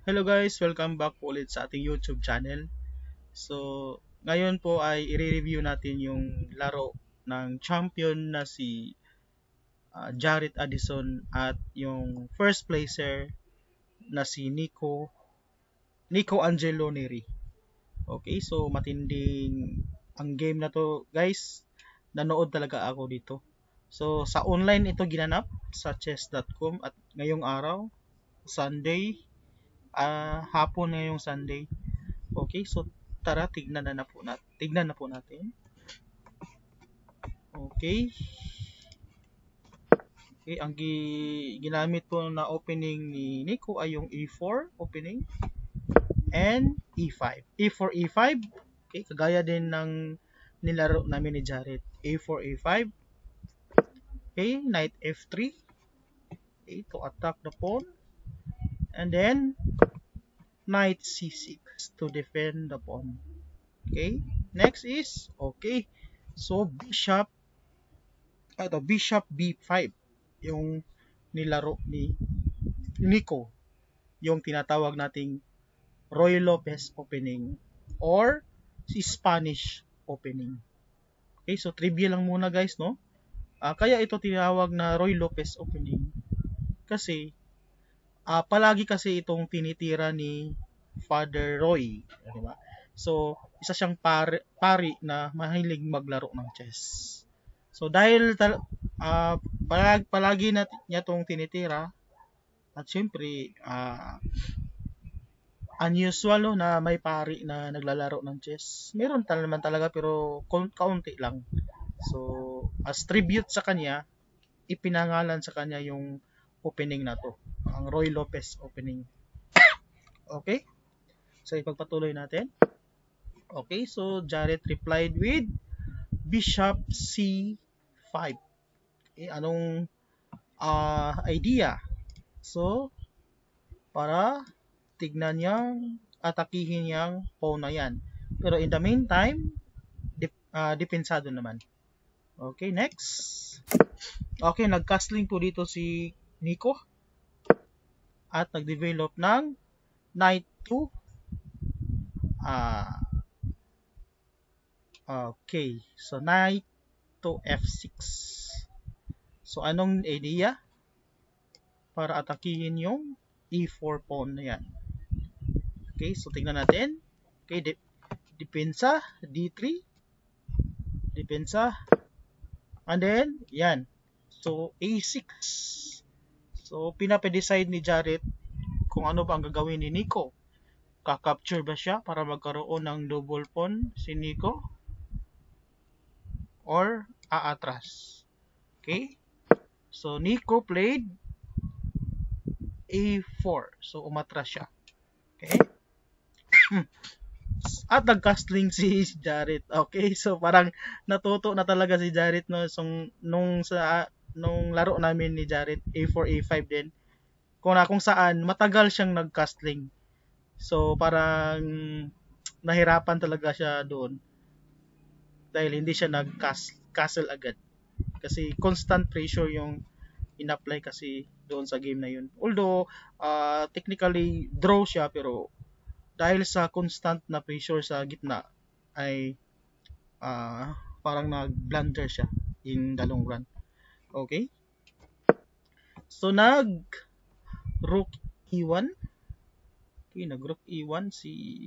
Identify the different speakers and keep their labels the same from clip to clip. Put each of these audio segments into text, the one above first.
Speaker 1: Hello guys, welcome back po ulit sa ating YouTube channel. So, ngayon po ay i-review natin yung laro ng champion na si Jared Addison at yung first placer na si Nico Angelo Neri. Okay, so matinding ang game na to guys. Nanood talaga ako dito. So, sa online ito ginanap sa chess.com at ngayong araw, Sunday, hapon na yung Sunday. Okay, so tara tignan na po natin. Okay. Okay, ang ginamit po na opening ni Nico ay yung E4 opening and E5. E4 E5. Okay, kagaya din ng nilaro namin ni Jared. A4 A5. Okay, knight F3. Okay, to attack the pawn. And then knight C6 to defend the pawn. Okay, next is okay. So bishop B5 yung nilaro ni Nico, yung tinatawag nating Roy Lopez opening or si Spanish opening. Okay, so trivia lang muna guys, no? Kaya ito tinawag na Roy Lopez opening kasi palagi kasi itong tinitira ni Father Roy, di ba? So, isa siyang pari na mahilig maglaro ng chess. So, dahil palagi niya itong tinitira, at syempre, unusual no, na may pari na naglalaro ng chess. Meron naman talaga pero kaunti lang. So, as tribute sa kanya, ipinangalan sa kanya yung opening na to. Ang Roy Lopez opening. Okay? So, ipagpatuloy natin. Okay, so Jared replied with Bishop C5. Okay, anong idea? So, para tignan niyang atakihin niyang pawn na yan. Pero in the meantime, dipensado naman. Okay, next. Okay, nag-castling po dito si Nico at nag-develop ng knight to okay, so knight to F6. So, anong idea? Para atakihin yung E4 pawn na yan. Okay, so tingnan natin. Okay, depensa, D3, depensa, and then, yan. So, A6. So, pinapedecide ni Jared kung ano ba ang gagawin ni Nico. Kakapture ba siya para magkaroon ng double pawn si Nico? Or aatras? Okay? So, Nico played A4. So, umatras siya. Okay? At nag-castling si Jared. Okay? So, parang natuto na talaga si Jared no, nung laro namin ni Jared A4, A5 din. Kung saan matagal siyang nag-castling. So, parang nahirapan talaga siya doon. Dahil hindi siya nag-castle agad. Kasi constant pressure yung in-apply kasi doon sa game na yun. Although, technically, draw siya pero dahil sa constant na pressure sa gitna ay parang nag-blunder siya in the long run. Okay? So, nag-rook E1. Okay, nag-rook E1 si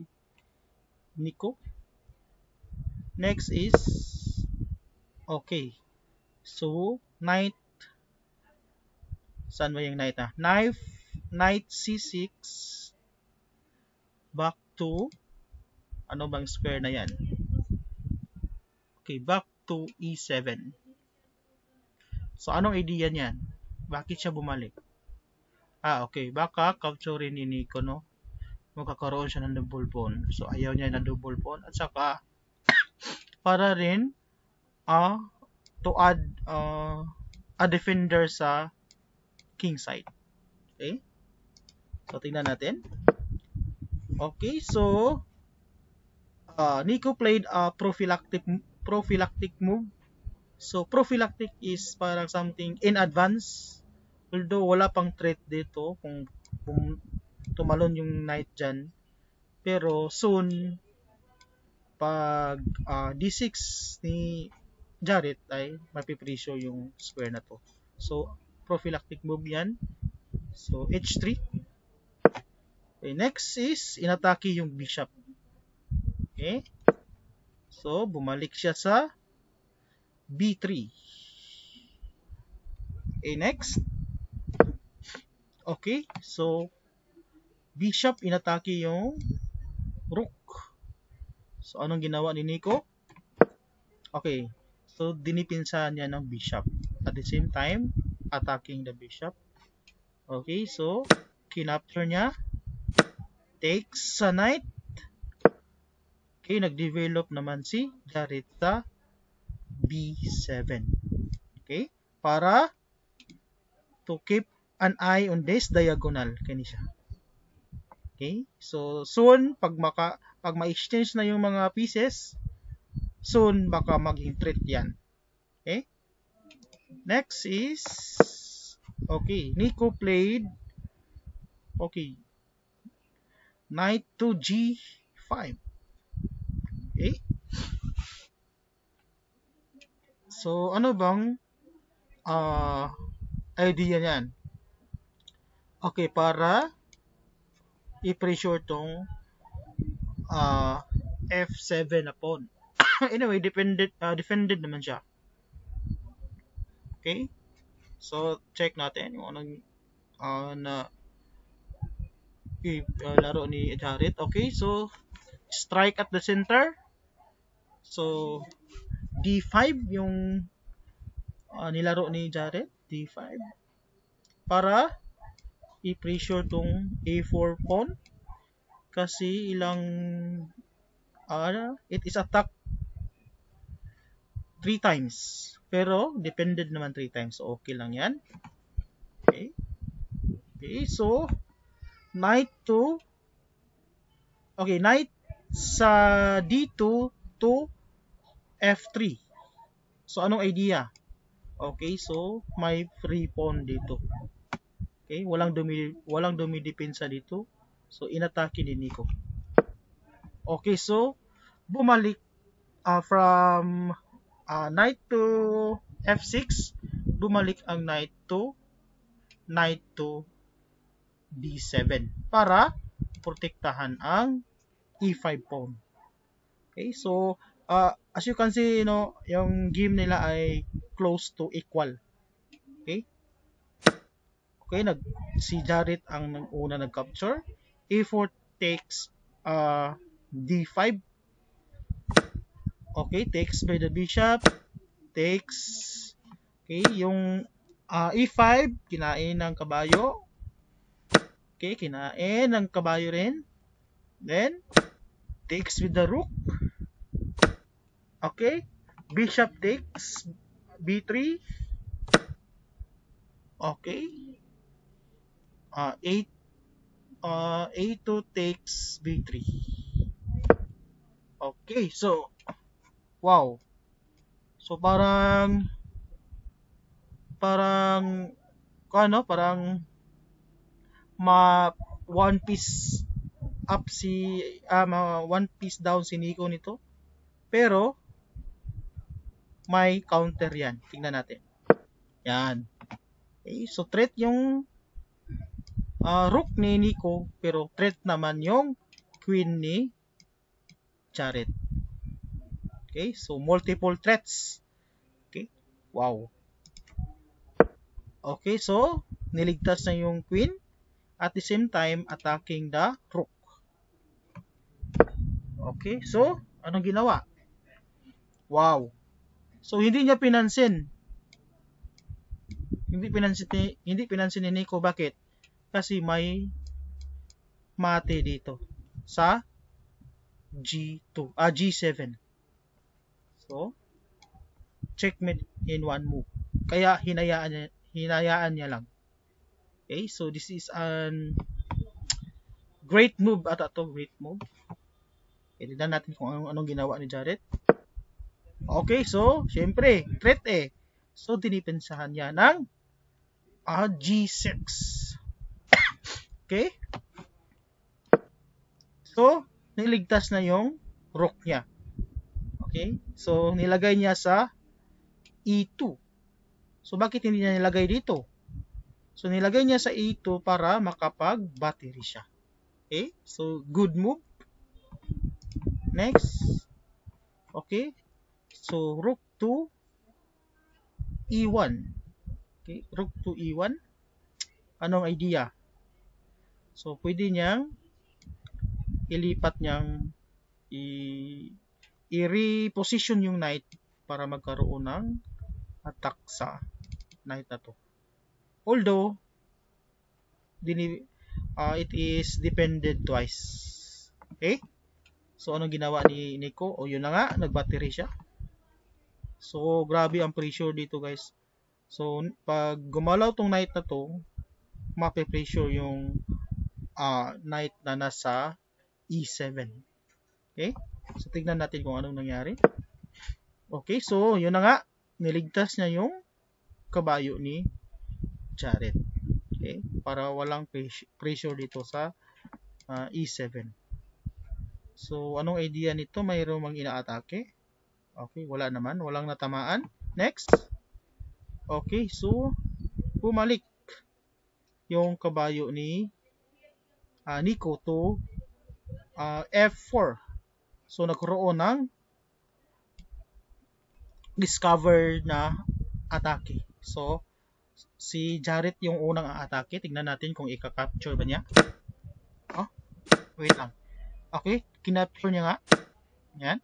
Speaker 1: Nico. Next is okay. So, knight saan ba yung knight na? Knight C6 back to ano bang square na yan? Okay, back to E7. So, anong idea niyan? Bakit siya bumalik? Okay. Baka capture ni Nico, no? Magkakaroon siya ng double pawn. So, ayaw niya ng double pawn. At saka, para rin to add a defender sa king side. Okay? So, tingnan natin. Okay, so Nico played a prophylactic move. So, prophylactic is parang something in advance. Although, wala pang threat dito kung tumalon yung knight dyan. Pero soon, pag D6 ni Jareth ay mapipresyo yung square na to. So, prophylactic move yan. So, H3. Okay, next is, inatake yung bishop. Okay. So, bumalik siya sa B3. Okay, next. Okay, so, bishop inatake yung rook. So, anong ginawa ni Nico? Okay, so, dinipinsahan niya ng bishop. At the same time, attacking the bishop. Okay, so, kinapture niya. Takes sa knight. Okay, nag-develop naman si Jareth sa B7. Okay, para to keep an eye on this diagonal kani siya. Okay, so soon pag ma-exchange na yung mga pieces, soon baka maging threat yan. Okay, next is, okay, Nico played, okay, knight to G5. Okay, so ano bang idea niyan? Okay, para i-pressure tong F7 na pawn. Anyway, defended naman siya. Okay, so check natin yung anong na laro ni Jareth. Okay, so strike at the center. So D5 yung nilaro ni Jareth, D5, para i-pressure tong A4 pawn kasi ilang it is attacked 3 times, pero depended naman 3 times, so okay lang yan. Okay, okay, so knight to, okay, knight sa D2 to F3. So anong idea? Okay, so may free pawn dito. Okay, walang dumidepensa dito. So inatake ni Nico. Okay, so bumalik from knight to F6, bumalik ang knight to D7 para protektahan ang E5 pawn. Okay, so as you can see, yung game nila ay close to equal. Okay? Okay, si Jareth ang una nag-capture. A4 takes D5. Okay, takes by the bishop. Takes. Okay, yung E5, kinain ng kabayo. Okay, kinain ng kabayo rin. Then, takes with the rook. Okay, bishop takes B3. Okay, A2 takes B3. Okay, so wow, so parang one piece up one piece down si Nico nito, pero may counter yan. Tingnan natin. Yan. Okay, so threat yung rook ni Nico, pero threat naman yung queen ni Jareth. Okay, so multiple threats. Okay, wow. Okay, so niligtas na yung queen, at the same time attacking the rook. Okay, so anong ginawa? Wow. So hindi niya pinansin. Hindi pinansin ni Nico. Bakit? Kasi may mate dito sa G7. So checkmate in one move. Kaya hinayaan niya lang. Okay, so this is an great move great move. Tignan natin kung anong ginawa ni Jareth. Okay, so syempre threat So dinipensahan niya ng G6. Okay? So, niligtas na yung rook niya. Okay? So, nilagay niya sa E2. So, bakit hindi niya nilagay dito? So, nilagay niya sa E2 para makapag-battery siya. Okay? So, good move. Next. Okay? So, rook to E1. Okay? Rook to E1. Anong idea? So, pwede niyang ilipat niyang i-reposition yung knight para magkaroon ng attack sa knight na to. Although, it is depended twice. Okay? So, anong ginawa ni Nico? O, yun na nga, nag-battery siya. So, grabe ang pressure dito, guys. So, pag gumalaw tong knight na to, mape-pressure yung knight na nasa E7. Okay? So, tignan natin kung anong nangyari. Okay, so, yun na nga. Niligtas niya yung kabayo ni Jared. Okay? Para walang pressure dito sa E7. So, anong idea nito? Mayroong mang inaatake. Okay, wala naman. Walang natamaan. Next. Okay, so, bumalik yung kabayo ni Nico to F4. So, nagkaroon ng discover na atake. So, si Jared yung unang atake. Tignan natin kung i-capture ba niya. Oh, wait lang. Okay, kinapture niya nga. Yan.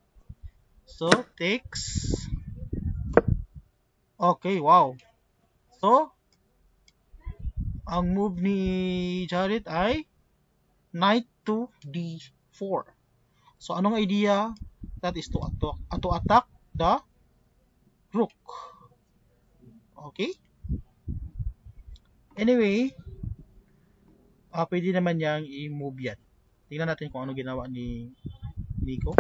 Speaker 1: So, takes. Okay, wow. So, ang move ni Jared ay knight to D4. So, anong idea? That is to attack the rook. Okay? Anyway, pwede naman niyang i-move yan. Tingnan natin kung ano ginawa ni Nico.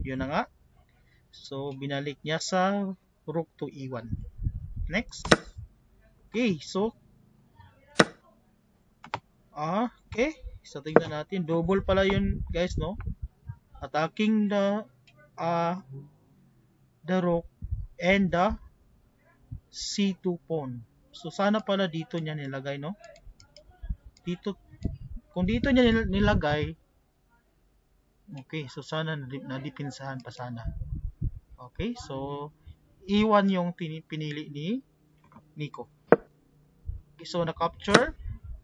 Speaker 1: Yun na nga. So, binalik niya sa rook to E1. Next. Okay, so okay. So, tingnan natin. Double pala yun, guys, no? Attacking the rook and the C2 pawn. So, sana pala dito niya nilagay, no? Dito, kung dito niya nilagay, okay, so sana nadipinsahan pa sana. Okay, so E1 yung pinili ni Nico. Okay, so na-capture,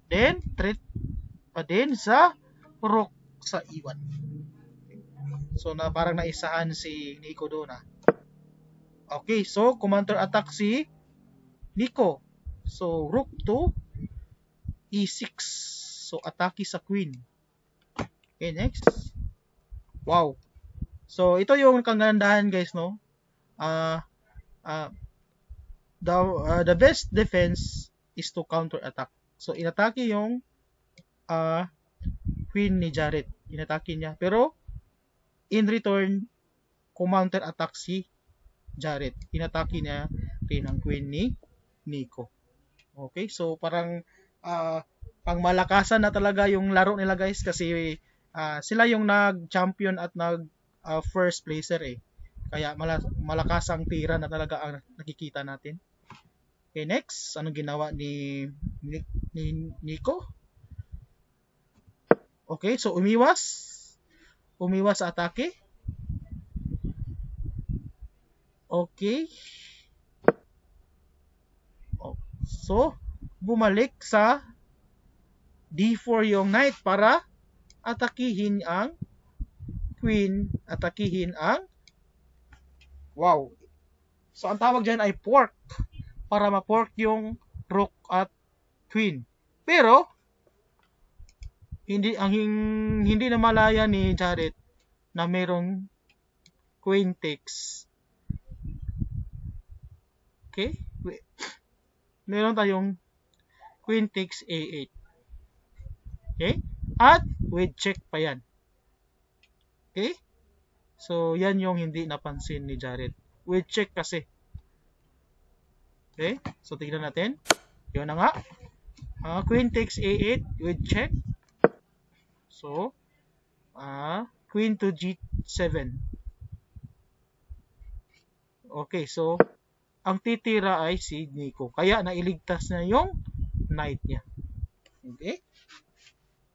Speaker 1: then threat pa din sa rook sa E1. So na parang naisahan si Nico doon. Okay, so counter attack si Nico. So rook to E6. So atake sa queen. Okay, next. Wow. So ito yung kagandahan, guys, no? The best defense is to counter attack. So inatake yung queen ni Jared. Inatake niya. Pero in return, counter attack si Jared. Inatake niya rin ang queen ni Nico. Okay, so parang pangmalakasan na talaga yung laro nila, guys, kasi sila yung nag-champion at nag-first placer eh. Kaya malakas ang tira na talaga ang nakikita natin. Okay, next, anong ginawa ni Nico? Okay, so umiwas sa atake. Okay. So, bumalik sa D4 yung knight para atakihin ang queen, atakihin ang wow. So, ang tawag dyan ay pork. Para ma-pork yung rook at queen. Pero, hindi na malaya ni Jared na merong queen takes. Okay? Meron tayong queen takes A8. Okay? At with check pa yan. Okay? So, yan yung hindi napansin ni Jared. With check kasi. Okay? So, tignan natin. Yun na nga. Queen takes A8 with check. So, Queen to G7. Okay, so ang titira ay si Nico. Kaya nailigtas na yung knight niya. Okay?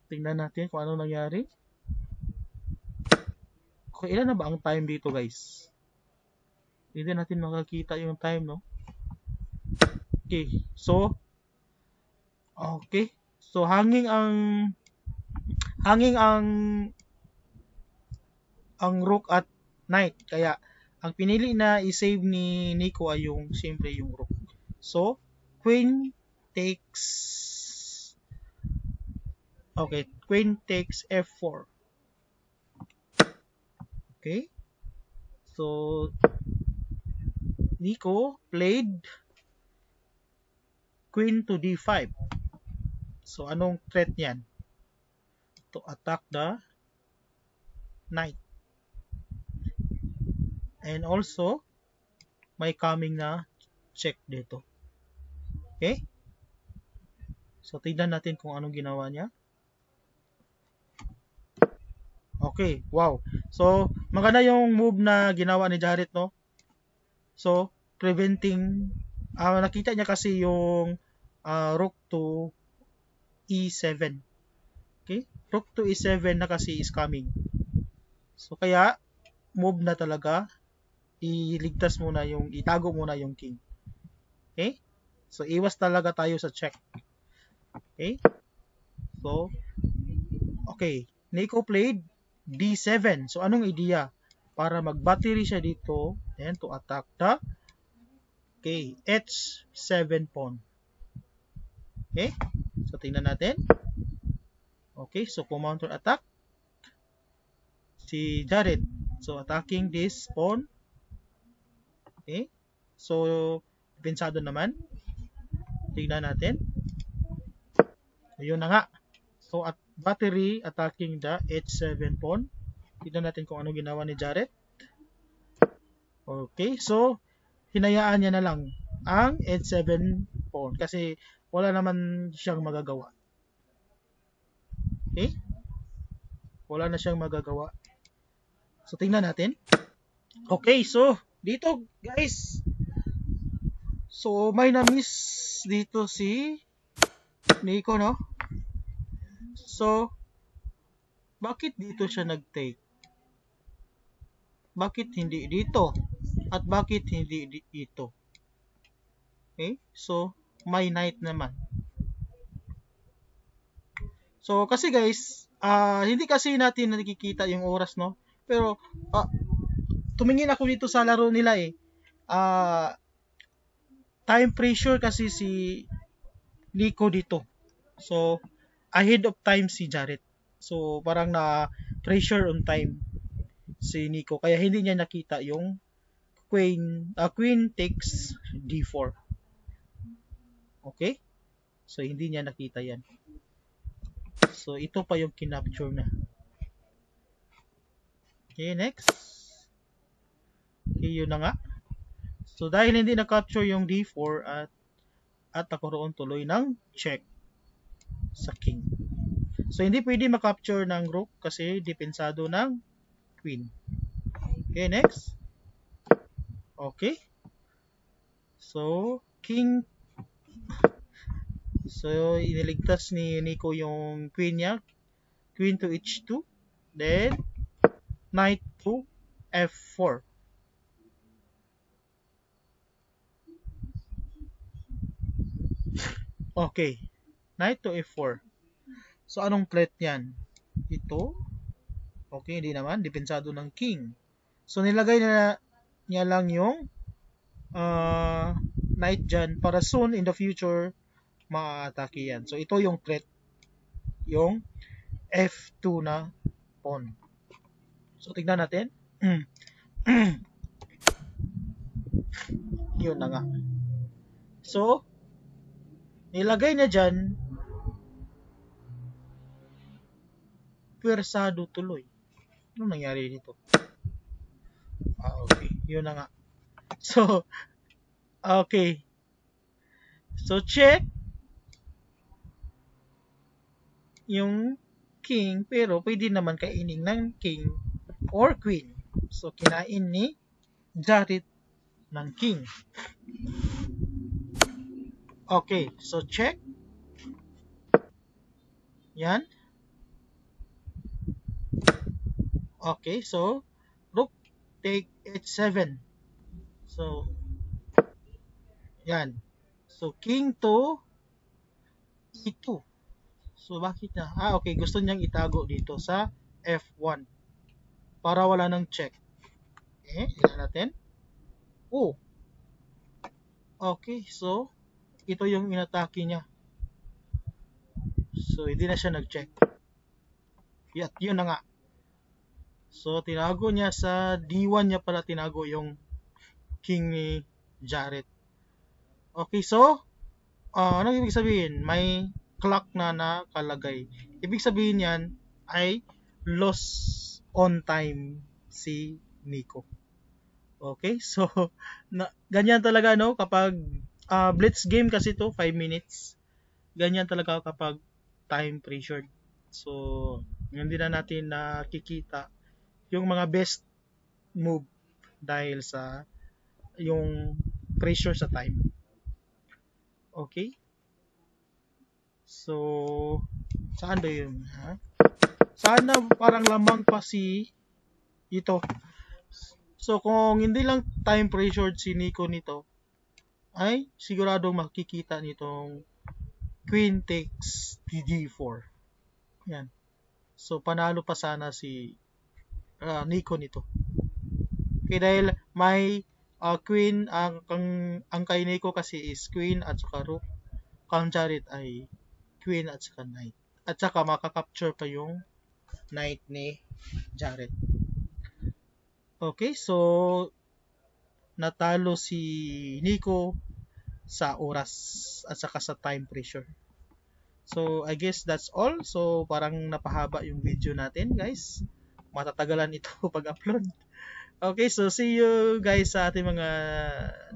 Speaker 1: Tingnan natin kung ano nangyari. Okay, ilan na ba ang time dito, guys? Hindi natin makakita yung time, no? Okay, so hanging ang rook at knight. Kaya ang pinili na i-save ni Nico ay yung siyempre yung rook. So, queen takes f4. Okay? So, Nico played queen to d5. So, anong threat niyan? To attack the knight. And also, may coming na check dito. Okay? So, tignan natin kung anong ginawa niya. Okay, wow. So, maganda yung move na ginawa ni Jarrett, no? So, preventing, nakita niya kasi yung rook to e7. Okay? Rook to e7 na kasi is coming. So, kaya, move na talaga, itago muna yung king. Okay? So, iwas talaga tayo sa check. Okay? So, okay. Nico played d7. So, anong idea? Para mag-battery siya dito, then to attack the h7 pawn. Okay? So, tingnan natin. Okay, so counter attack si Jarrett. So, attacking this pawn. Okay? So, pensado naman. Tingnan natin. Ayun na nga. So, at battery attacking the h7 pawn. Tignan natin kung ano ginawa ni Jarrett. Okay, so hinayaan niya na lang ang h7 pawn kasi wala naman siyang magagawa. Okay? Wala na siyang magagawa. So, tingnan natin. Okay, so dito guys. So, may na-miss dito si Nico, no? So, bakit dito siya nag-take? Bakit hindi dito? At bakit hindi dito? Okay? So, may knight naman. So, kasi guys, hindi kasi natin nakikita yung oras, no? Pero, tumingin ako dito sa laro nila eh. Time pressure kasi si Nico dito. So, ahead of time si Jarrett. So, parang na pressure on time si Nico. Kaya hindi niya nakita yung queen takes d4. Okay? So, hindi niya nakita yan. So, ito pa yung kinapture na. Okay, next. Okay, yun na nga. So, dahil hindi na-capture yung d4 at nakaroon tuloy ng check sa king. So, hindi pwede ma-capture ng rook kasi depensado ng queen. Okay, next. Okay. So, king. So, iniligtas ni Nico yung queen niya. Queen to h2. Then, knight to f4. Okay. Knight to f4. So, anong threat yan? Ito. Okay, hindi naman. Depensado ng king. So, nilagay niya lang yung knight dyan para soon in the future ma-atake yan. So, ito yung threat. Yung f2 na pawn. So, tignan natin. Yun na nga. So, nilagay niya dyan, pwersado tuloy. Ano nangyari dito? Okay. Yun na nga. So, okay. So, check yung king, pero pwede naman kainin ng king or queen. So, kinain ni Jared ng king. Okay, so check. Yan. Okay, so rook take h7. So, yan. So, king to e2. So, bakit na? Okay. Gusto niyang itago dito sa f1 para wala nang check. Okay, tingnan natin. Oh. Okay, so ito yung inatake niya. So, hindi na siya nag-check. At yun na nga. So, tinago niya sa D1 niya pala tinago yung king ni Jared. Okay, so, anong ibig sabihin? May clock na nakalagay. Ibig sabihin yan ay loss on time si Nico. Okay, so, ganyan talaga, no? Kapag blitz game kasi to 5 minutes. Ganyan talaga kapag time pressured. So, hindi na natin nakikita yung mga best move dahil sa yung pressure sa time. Okay? So, saan ba yun? Ha? Sana parang lamang pa si ito. So, kung hindi lang time pressured si Nico nito, ay siguradong makikita nitong queen takes d4. Yan. So, panalo pa sana si Nico nito. Okay, dahil may queen, ang kay Nico kasi is queen at saka rook. Kang Jared ay queen at saka knight. At saka makakapture pa yung knight ni Jared. Okay, so natalo si Nico sa oras at saka sa time pressure. So, I guess that's all. So, parang napahaba yung video natin, guys. Matatagalan ito pag-upload. Okay, so see you guys sa ating mga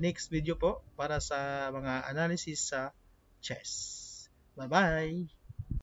Speaker 1: next video po para sa mga analysis sa chess. Bye-bye!